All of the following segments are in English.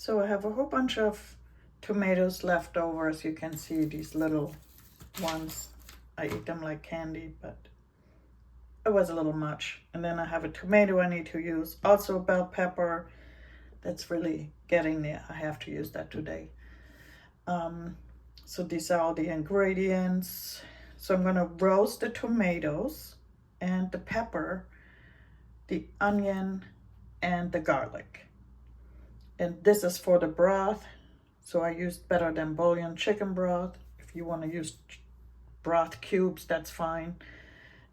So I have a whole bunch of tomatoes left over. As you can see, these little ones. I eat them like candy, but it was a little much. And then I have a tomato I need to use. Also bell pepper. That's really getting there. I have to use that today. So these are all the ingredients. So I'm gonna roast the tomatoes and the pepper, the onion, and the garlic. And this is for the broth. So I used Better Than Bouillon chicken broth. If you want to use broth cubes, that's fine.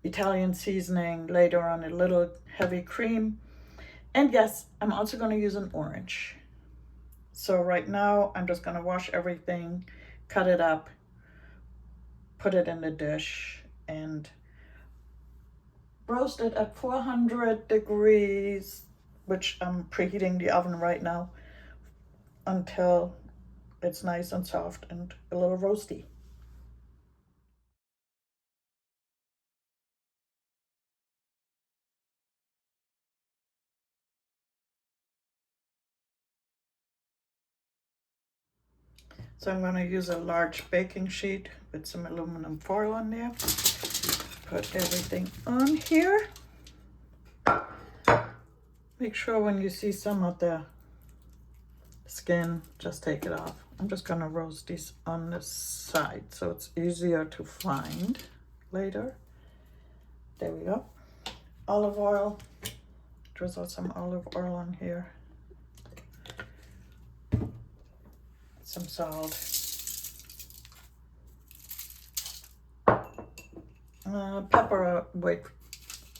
Italian seasoning, later on a little heavy cream. And yes, I'm also going to use an orange. So right now I'm just going to wash everything, cut it up, put it in the dish, and roast it at 400 degrees, which I'm preheating the oven right now, until it's nice and soft and a little roasty. So I'm going to use a large baking sheet with some aluminum foil on there. Put everything on here. Make sure when you see some of the skin, just take it off. I'm just going to roast these on the side so it's easier to find later. There we go. Olive oil. Drizzle some olive oil on here. Some salt. Pepper, wait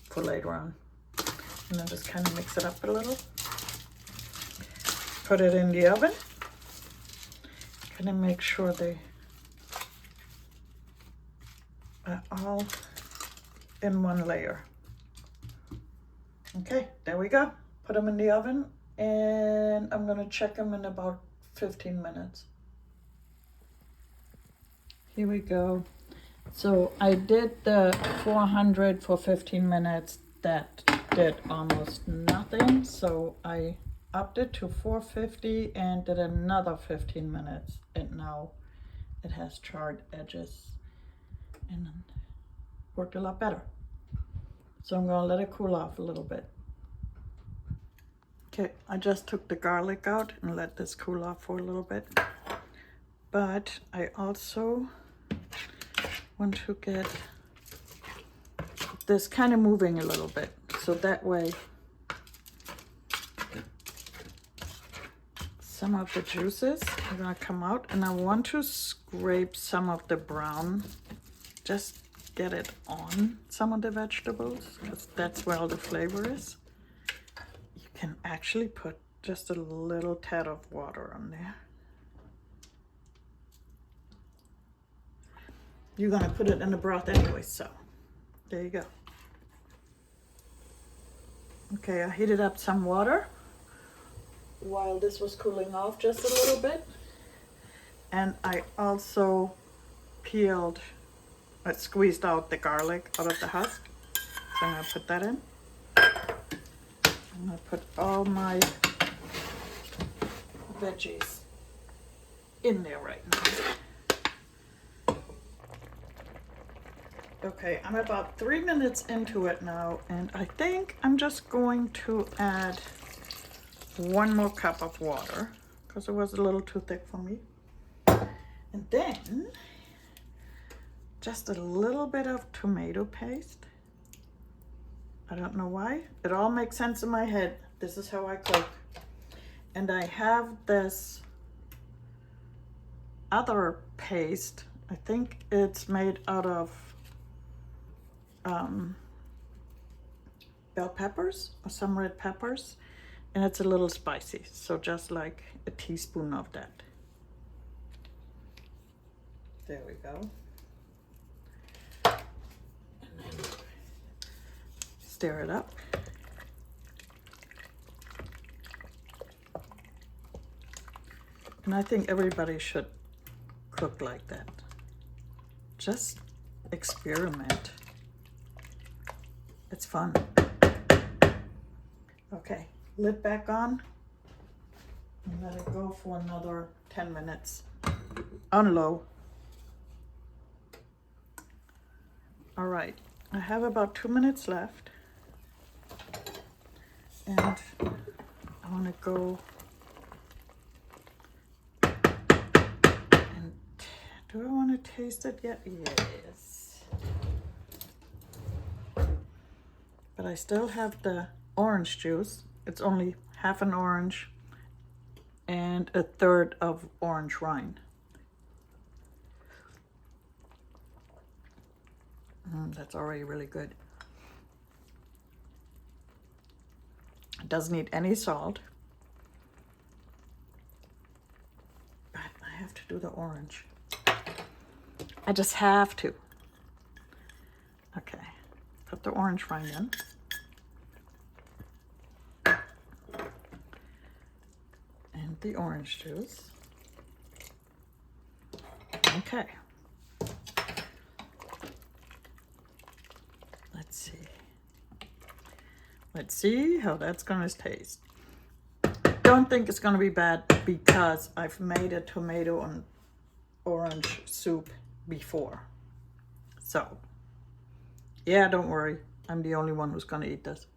for later on. And then just kind of mix it up a little. Put it in the oven. Kind of make sure they are all in one layer. Okay, there we go. Put them in the oven, and I'm gonna check them in about 15 minutes. Here we go. So I did the 400 for 15 minutes. That did almost nothing. So I upped it to 450 and did another 15 minutes. And now it has charred edges and worked a lot better. So I'm gonna let it cool off a little bit. Okay, I just took the garlic out and let this cool off for a little bit. But I also want to get this kind of moving a little bit. So that way some of the juices are gonna come out, and I want to scrape some of the brown, just get it on some of the vegetables, because that's where all the flavor is. You can actually put just a little tad of water on there. You're gonna put it in the broth anyway, so there you go. Okay, I heated up some water while this was cooling off just a little bit. And I also squeezed out the garlic out of the husk. So I'm gonna put that in. I'm gonna put all my veggies in there right now. Okay, I'm about 3 minutes into it now, and I think I'm just going to add 1 more cup of water because it was a little too thick for me. And then just a little bit of tomato paste. I don't know why. It all makes sense in my head. This is how I cook. And I have this other paste. I think it's made out of bell peppers or some red peppers, and it's a little spicy, so just like a teaspoon of that. There we go. And then stir it up. And I think everybody should cook like that. Just experiment. It's fun. Okay, lid back on. And let it go for another 10 minutes on low. All right, I have about 2 minutes left. And I want to go and do I want to taste it yet? Yes. But I still have the orange juice. It's only half an orange and a third of orange rind. That's already really good. It doesn't need any salt. But I have to do the orange. I just have to. Okay, put the orange rind in. And the orange juice. Okay. Let's see. Let's see how that's gonna taste. Don't think it's gonna be bad because I've made a tomato and orange soup before. So, yeah, don't worry. I'm the only one who's gonna eat this.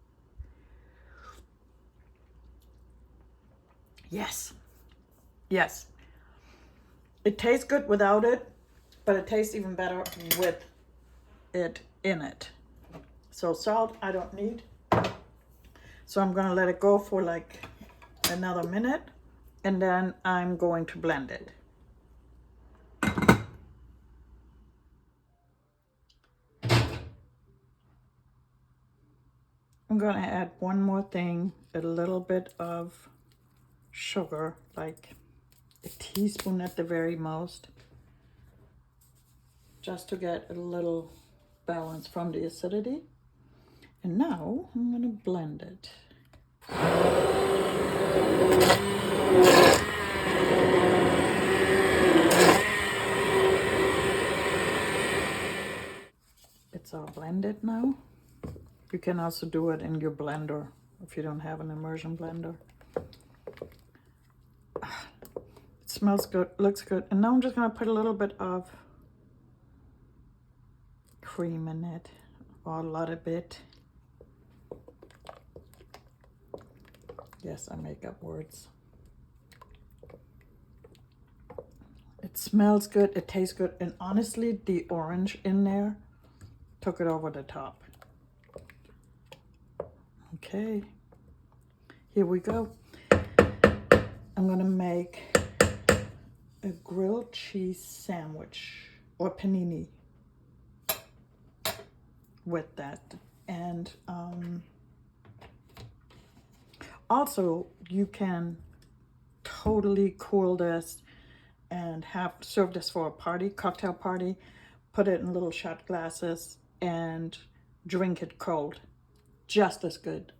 Yes. Yes. It tastes good without it, but it tastes even better with it in it. So salt I don't need. So I'm gonna let it go for like another minute and then I'm going to blend it. I'm gonna add one more thing, a little bit of sugar, like a teaspoon at the very most, just to get a little balance from the acidity. And now I'm gonna blend it. It's all blended now. You can also do it in your blender if you don't have an immersion blender. It smells good, looks good. And now I'm just gonna put a little bit of cream in it, or a lot of it. Yes, I make up words. It smells good, it tastes good, and honestly, the orange in there took it over the top. Okay, here we go. I'm gonna make a grilled cheese sandwich or panini with that. And also you can totally cool this and serve this for a party, cocktail party, put it in little shot glasses and drink it cold. Just as good.